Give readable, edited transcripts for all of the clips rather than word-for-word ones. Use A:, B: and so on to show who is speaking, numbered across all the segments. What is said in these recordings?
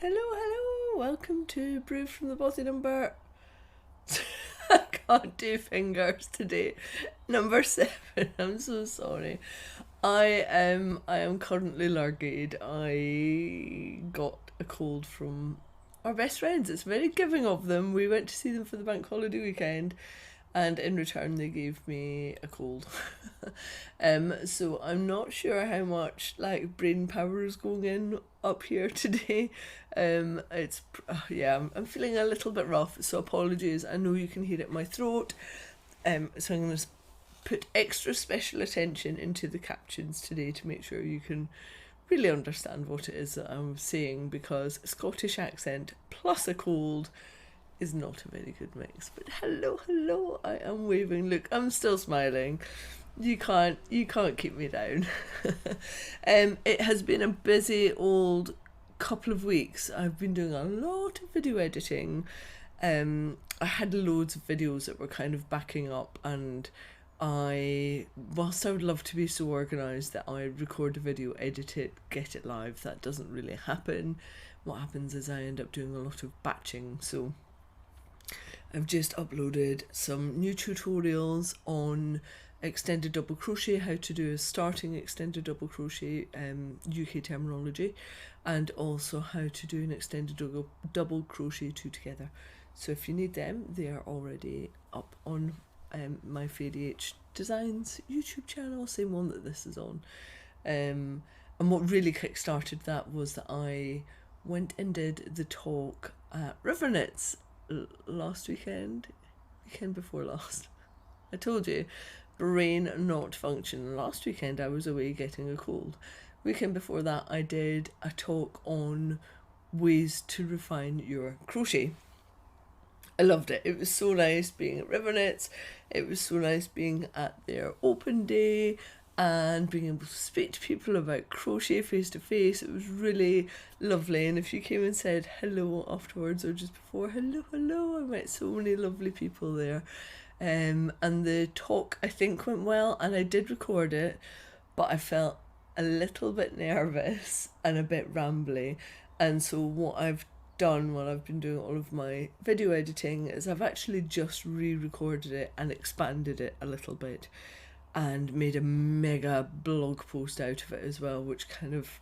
A: Hello, welcome to Brew from the Bothy number. I can't do fingers today. Number 7. I'm so sorry. I am currently largate. I got a cold from our best friends. It's very giving of them. We went to see them for the bank holiday weekend, and in return they gave me a cold. So I'm not sure how much brain power is going in up here today. I'm feeling a little bit rough, so apologies. I know you can hear it in my throat. So I'm going to put extra special attention into the captions today to make sure you can really understand what it is that I'm saying, because Scottish accent plus a cold is not a very good mix. But hello, I am waving. Look, I'm still smiling. You can't keep me down. It has been a busy old couple of weeks. I've been doing a lot of video editing. I had loads of videos that were kind of backing up, and whilst I would love to be so organised that I record a video, edit it, get it live, that doesn't really happen. What happens is I end up doing a lot of batching. So I've just uploaded some new tutorials on extended double crochet, how to do a starting extended double crochet UK terminology, and also how to do an extended double crochet 2 together. So if you need them, they are already up on my Fairy H Designs YouTube channel, same one that this is on. And what really kick-started that was that I went and did the talk at River Knits last weekend before last. I told you, brain not functioning. Last weekend I was away getting a cold. Weekend before that I did a talk on ways to refine your crochet. I loved it. It was so nice being at River Knits. It was so nice being at their open day and being able to speak to people about crochet face to face. It was really lovely. And if you came and said hello afterwards or just before, hello, I met so many lovely people there. And the talk, I think, went well, and I did record it, but I felt a little bit nervous and a bit rambly. And so what I've done while I've been doing all of my video editing is I've actually just re-recorded it and expanded it a little bit and made a mega blog post out of it as well, which kind of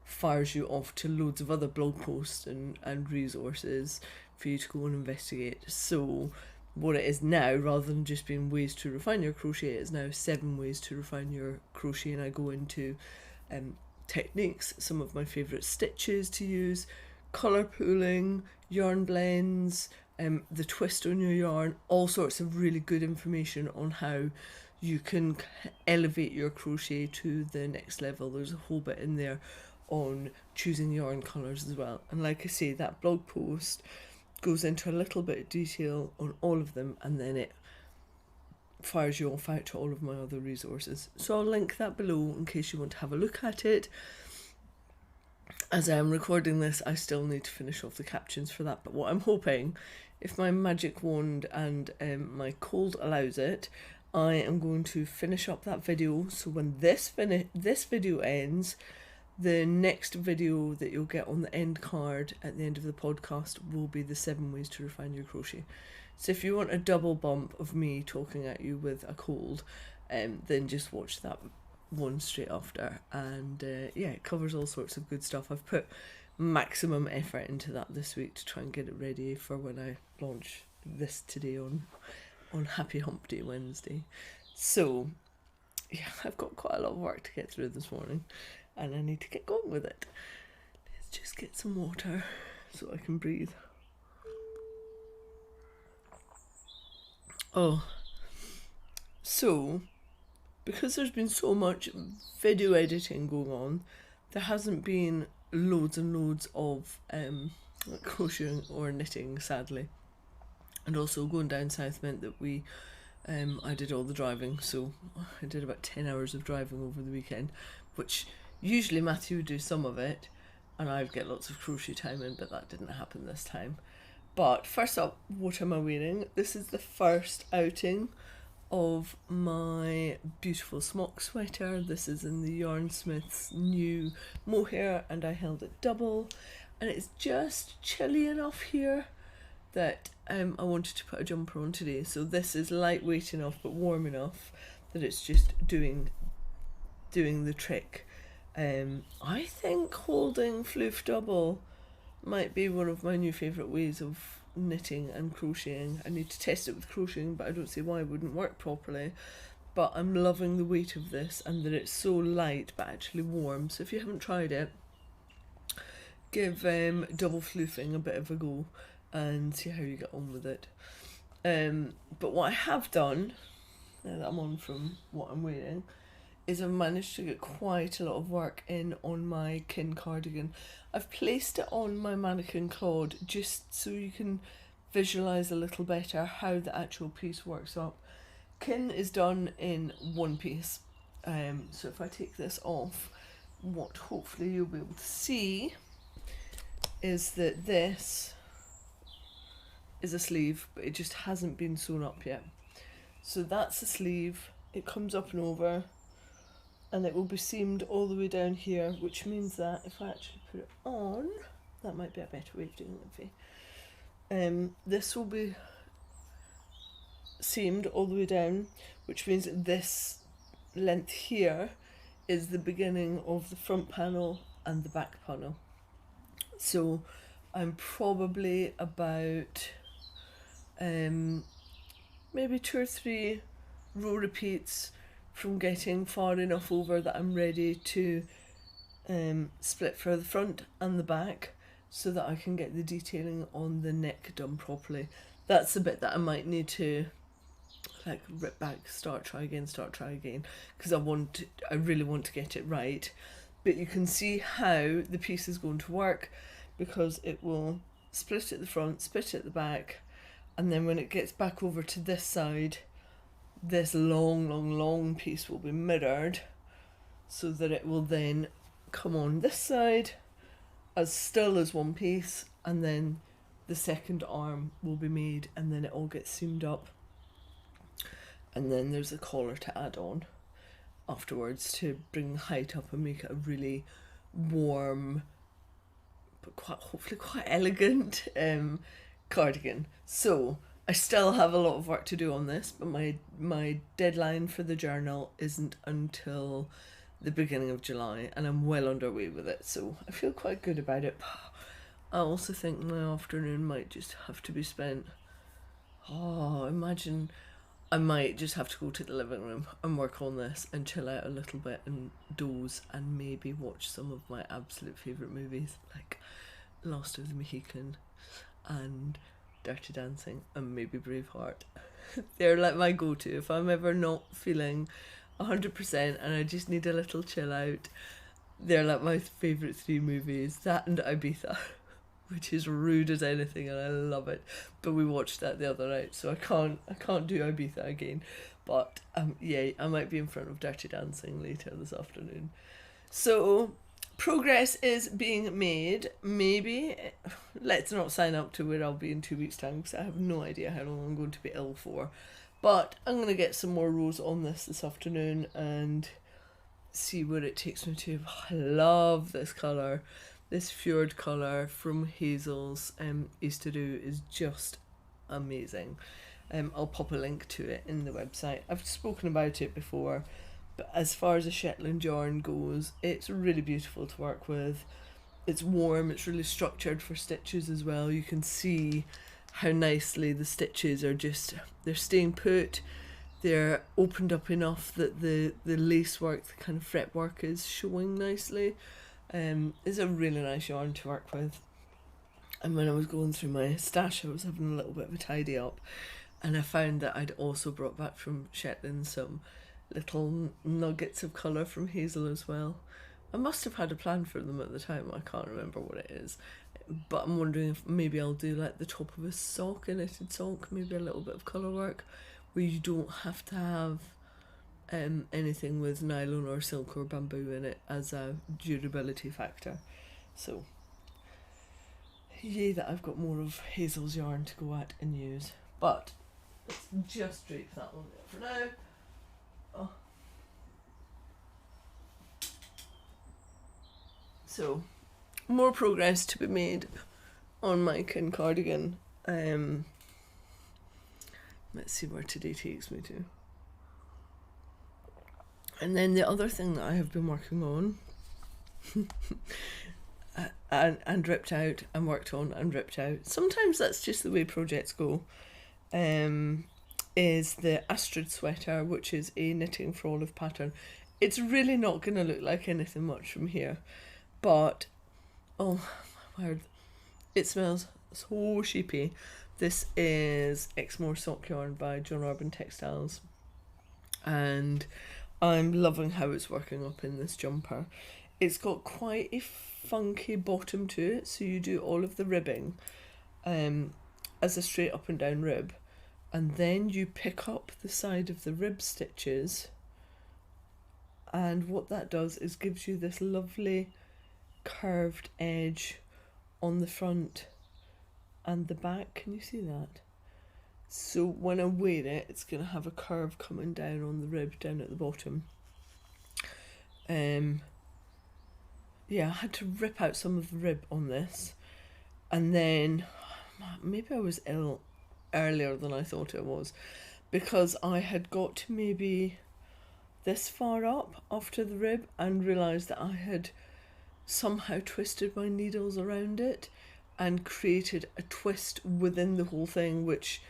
A: fires you off to loads of other blog posts and resources for you to go and investigate. So what it is now, rather than just being ways to refine your crochet, it is now 7 ways to refine your crochet, and I go into techniques, some of my favourite stitches to use, colour pooling, yarn blends, the twist on your yarn, all sorts of really good information on how you can elevate your crochet to the next level. There's a whole bit in there on choosing yarn colours as well. And like I say, that blog post goes into a little bit of detail on all of them, and then it fires you off out to all of my other resources. So I'll link that below in case you want to have a look at it. As I am recording this, I still need to finish off the captions for that, but what I'm hoping, if my magic wand and my cold allows it, I am going to finish up that video. So when this video ends, the next video that you'll get on the end card at the end of the podcast will be the 7 ways to refine your crochet. So if you want a double bump of me talking at you with a cold, then just watch that one straight after. And it covers all sorts of good stuff. I've put maximum effort into that this week to try and get it ready for when I launch this today on Happy Hump Day Wednesday. So yeah, I've got quite a lot of work to get through this morning, and I need to get going with it. Let's just get some water so I can breathe. So because there's been so much video editing going on, there hasn't been loads and loads of crocheting or knitting, sadly. And also going down south meant that I did all the driving, so I did about 10 hours of driving over the weekend, which usually Matthew would do some of it and I'd get lots of crochet time in, but that didn't happen this time. But first up, what am I wearing? This is the first outing of my beautiful smock sweater. This is in the Yarnsmith's new mohair, and I held it double. and it's just chilly enough here that I wanted to put a jumper on today. So this is lightweight enough but warm enough that it's just doing the trick. I think holding floof double might be one of my new favourite ways of knitting and crocheting. I need to test it with crocheting, but I don't see why it wouldn't work properly. But I'm loving the weight of this and that it's so light but actually warm. So if you haven't tried it, give double floofing a bit of a go and see how you get on with it. But what I have done, now that I'm on from what I'm wearing, is I've managed to get quite a lot of work in on my kin cardigan. I've placed it on my mannequin clod just so you can visualise a little better how the actual piece works up. Kin is done in one piece, so if I take this off, what hopefully you'll be able to see is that this is a sleeve, but it just hasn't been sewn up yet. So that's the sleeve, it comes up and over, and it will be seamed all the way down here, which means that if I actually put it on, that might be a better way of doing it. This will be seamed all the way down, which means that this length here is the beginning of the front panel and the back panel. So I'm probably about maybe 2 or 3 row repeats from getting far enough over that I'm ready to split for the front and the back so that I can get the detailing on the neck done properly. That's the bit that I might need to like rip back, try again, because I really want to get it right. But you can see how the piece is going to work, because it will split at the front, split at the back, and then when it gets back over to this side, this long piece will be mirrored so that it will then come on this side as still as one piece, and then the second arm will be made, and then it all gets seamed up, and then there's a collar to add on afterwards to bring the height up and make it a really warm but hopefully quite elegant cardigan. So I still have a lot of work to do on this, but my deadline for the journal isn't until the beginning of July, and I'm well underway with it, so I feel quite good about it. I also think my afternoon might just have to be spent, imagine I might just have to go to the living room and work on this and chill out a little bit and doze and maybe watch some of my absolute favourite movies like Last of the Mohican and Dirty Dancing and maybe Braveheart. They're like my go-to if I'm ever not feeling 100% and I just need a little chill out. They're like my favourite 3 movies, that and Ibiza, which is rude as anything and I love it, but we watched that the other night, so I can't do Ibiza again. But yeah, I might be in front of Dirty Dancing later this afternoon. So progress is being made. Maybe let's not sign up to where I'll be in 2 weeks' time, because I have no idea how long I'm going to be ill for. But I'm going to get some more rows on this afternoon and see where it takes me to. I love this colour. This Fjord colour from Hazel's Aister is just amazing. I'll pop a link to it in the website. I've spoken about it before, but as far as a Shetland yarn goes, it's really beautiful to work with. It's warm, it's really structured for stitches as well. You can see how nicely the stitches are they're staying put. They're opened up enough that the lace work, the kind of fretwork is showing nicely. It's a really nice yarn to work with. And when I was going through my stash, I was having a little bit of a tidy up, and I found that I'd also brought back from Shetland some little nuggets of colour from Hazel as well. I must have had a plan for them at the time, I can't remember what it is, but I'm wondering if maybe I'll do like the top of a sock, a knitted sock, maybe a little bit of colour work where you don't have to have anything with nylon or silk or bamboo in it as a durability factor. So yay that I've got more of Hazel's yarn to go at and use. But let's just drape that one there for now. Oh. So more progress to be made on my cardigan. Let's see where today takes me to. And then the other thing that I have been working on and ripped out and worked on and ripped out, sometimes that's just the way projects go, is the Astrid Sweater, which is a knitting for olive pattern. It's really not going to look like anything much from here, but oh my word, it smells so sheepy. This is Exmoor Sock Yarn by John Urban Textiles, and I'm loving how it's working up in this jumper. It's got quite a funky bottom to it, so you do all of the ribbing as a straight up and down rib, and then you pick up the side of the rib stitches, and what that does is gives you this lovely curved edge on the front and the back. Can you see that? So when I wear it, it's going to have a curve coming down on the rib down at the bottom. Yeah, I had to rip out some of the rib on this, and then maybe I was ill earlier than I thought I was, because I had got to maybe this far up after the rib and realised that I had somehow twisted my needles around it and created a twist within the whole thing, which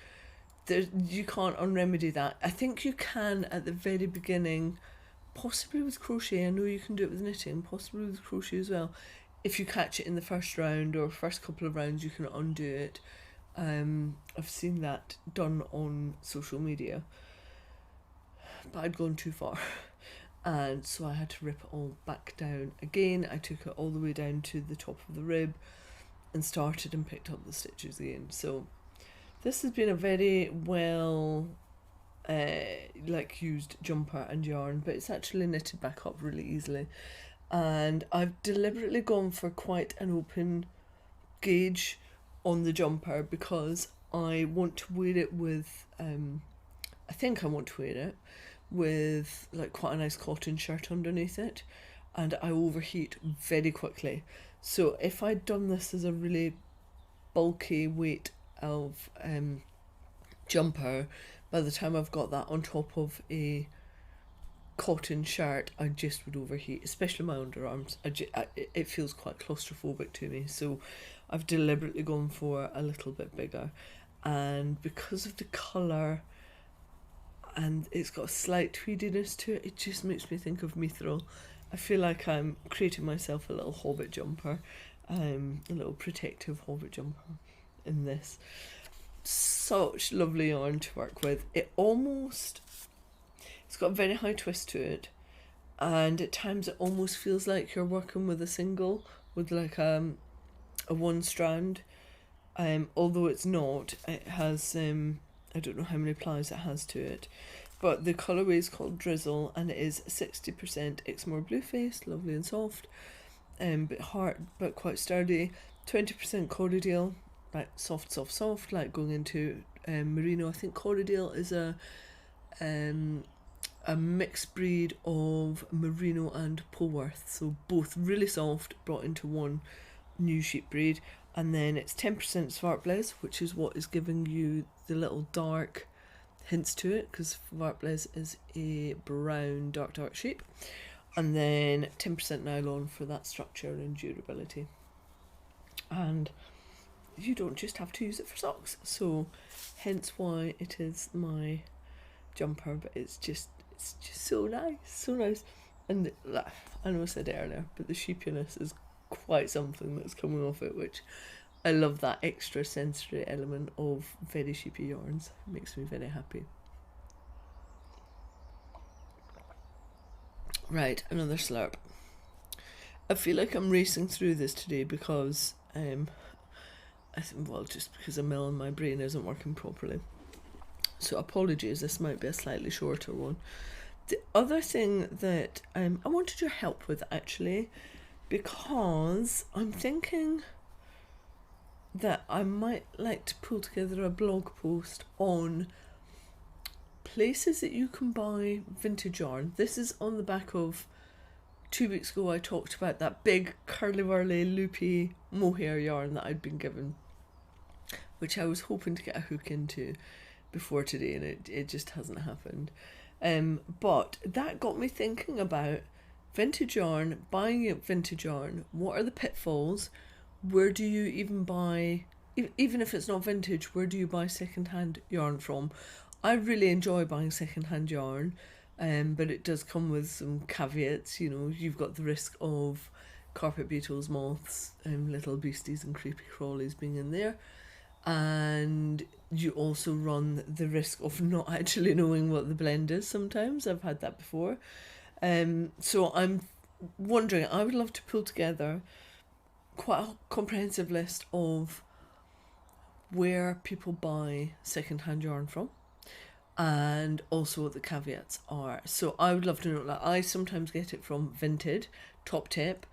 A: you can't unremedy that. I think you can at the very beginning, possibly with crochet. I know you can do it with knitting, possibly with crochet as well. If you catch it in the first round or first couple of rounds, you can undo it. I've seen that done on social media, but I'd gone too far, and so I had to rip it all back down again. I took it all the way down to the top of the rib and started and picked up the stitches again. So this has been a very well used jumper and yarn, but it's actually knitted back up really easily, and I've deliberately gone for quite an open gauge on the jumper because I want to wear it with I think I want to wear it with like quite a nice cotton shirt underneath it, and I overheat very quickly. So if I'd done this as a really bulky weight of jumper, by the time I've got that on top of a cotton shirt, I just would overheat, especially my underarms. It feels quite claustrophobic to me, so I've deliberately gone for a little bit bigger, and because of the colour and it's got a slight tweediness to it, it just makes me think of Mithril. I feel like I'm creating myself a little hobbit jumper, a little protective hobbit jumper in this. Such lovely yarn to work with. It's got a very high twist to it, and at times it almost feels like you're working with a single, with like a one strand, although it's not. It has I don't know how many plies it has to it, but the colourway is called Drizzle, and it is 60% Exmoor Blueface, lovely and soft, bit hard but quite sturdy. 20% Cordial, like soft, like going into merino. I think Cordial is a mixed breed of merino and Polworth, so both really soft brought into one new sheep breed. And then it's 10% Svartblaze, which is what is giving you the little dark hints to it, because Svartblaze is a brown dark sheep. And then 10% nylon for that structure and durability. And you don't just have to use it for socks, so hence why it is my jumper. But it's just so nice. And I know I said it earlier, but the sheepiness is quite something that's coming off it, which I love. That extra sensory element of very sheepy yarns. It makes me very happy. Right, another slurp. I feel like I'm racing through this today because just because a mill in my brain isn't working properly. So apologies, this might be a slightly shorter one. The other thing that I wanted your help with, actually, because I'm thinking that I might like to pull together a blog post on places that you can buy vintage yarn. This is on the back of 2 weeks ago I talked about that big curly whirly loopy mohair yarn that I'd been given, which I was hoping to get a hook into before today, and it just hasn't happened. But that got me thinking about vintage yarn, buying vintage yarn. What are the pitfalls? Where do you even buy, even if it's not vintage, where do you buy secondhand yarn from? I really enjoy buying secondhand yarn, but it does come with some caveats. You know, you've got the risk of carpet beetles, moths, little beasties and creepy crawlies being in there. And you also run the risk of not actually knowing what the blend is sometimes. I've had that before. So I'm wondering, I would love to pull together quite a comprehensive list of where people buy secondhand yarn from, and also what the caveats are. So I would love to know, like, I sometimes get it from Vinted, Top Tip.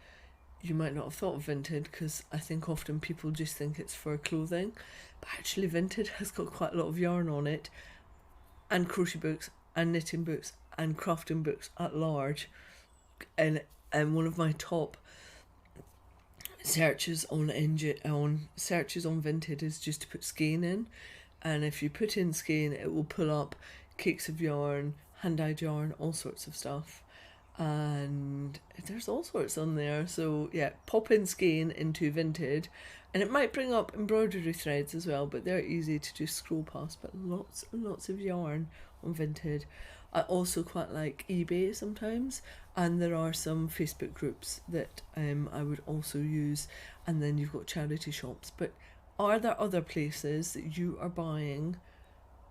A: You might not have thought of Vinted because I think often people just think it's for clothing, but actually Vinted has got quite a lot of yarn on it, and crochet books and knitting books and crafting books at large. And one of my top searches on Vinted is just to put skein in, and if you put in skein it will pull up cakes of yarn, hand-dyed yarn, all sorts of stuff. And there's all sorts on there. So yeah, pop in skein into Vinted, and it might bring up embroidery threads as well, but they're easy to just scroll past. But lots and lots of yarn on Vinted. I also quite like eBay sometimes, and there are some Facebook groups that I would also use, and then you've got charity shops. But are there other places that you are buying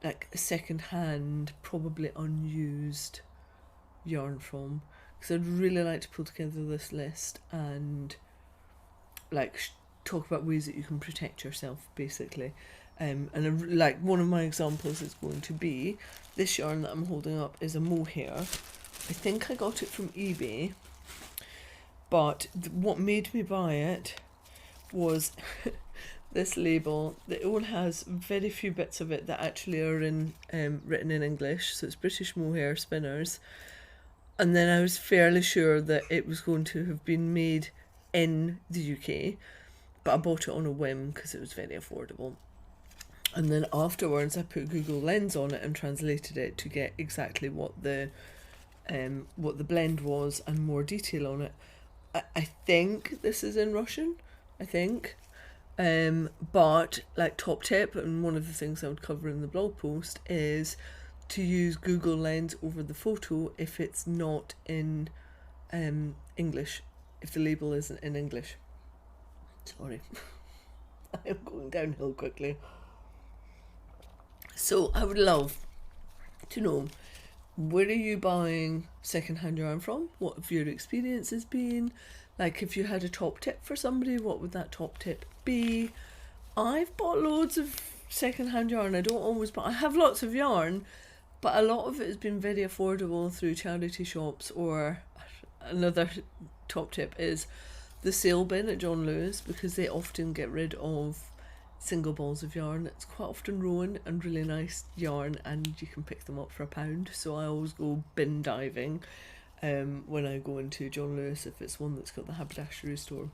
A: like second-hand, probably unused yarn from? Because I'd really like to pull together this list and like talk about ways that you can protect yourself, basically. Like one of my examples is going to be this yarn that I'm holding up is a mohair. I think I got it from eBay, but what made me buy it was this label. It only has very few bits of it that actually are in written in English, so it's British Mohair Spinners. And then I was fairly sure that it was going to have been made in the UK, but I bought it on a whim because it was very affordable. And then afterwards I put Google Lens on it and translated it to get exactly what the blend was and more detail on it. I think this is in Russian, I think. But like top tip, and one of the things I would cover in the blog post is to use Google Lens over the photo if it's not in English, if the label isn't in English. Sorry, I am going downhill quickly. So I would love to know, where are you buying secondhand yarn from? What have your experiences been? Like, if you had a top tip for somebody, what would that top tip be? I've bought loads of secondhand yarn. I don't always, but I have lots of yarn, but a lot of it has been very affordable through charity shops. Or another top tip is the sale bin at John Lewis, because they often get rid of single balls of yarn. It's quite often rowan and really nice yarn, and you can pick them up for £1. So I always go bin diving when I go into John Lewis, if it's one that's got the haberdashery store.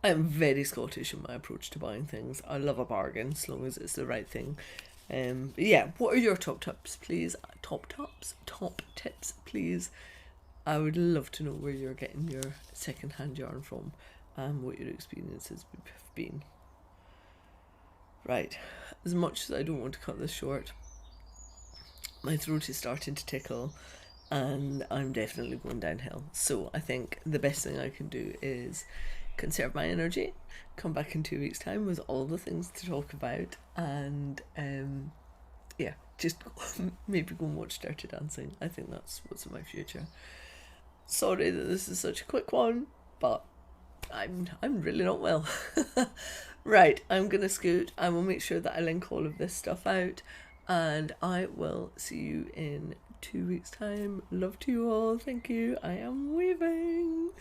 A: I am very Scottish in my approach to buying things. I love a bargain as long as it's the right thing. Yeah, what are your top tips, please? Top tips, please. I would love to know where you're getting your second-hand yarn from and what your experiences have been. Right, as much as I don't want to cut this short, my throat is starting to tickle and I'm definitely going downhill. So I think the best thing I can do is conserve my energy, come back in 2 weeks' time with all the things to talk about, and yeah, just maybe go and watch Dirty Dancing. I think that's what's in my future. Sorry that this is such a quick one, but I'm really not well. Right, I'm gonna scoot. I will make sure that I link all of this stuff out, and I will see you in 2 weeks' time. Love to you all. Thank you. I am weaving.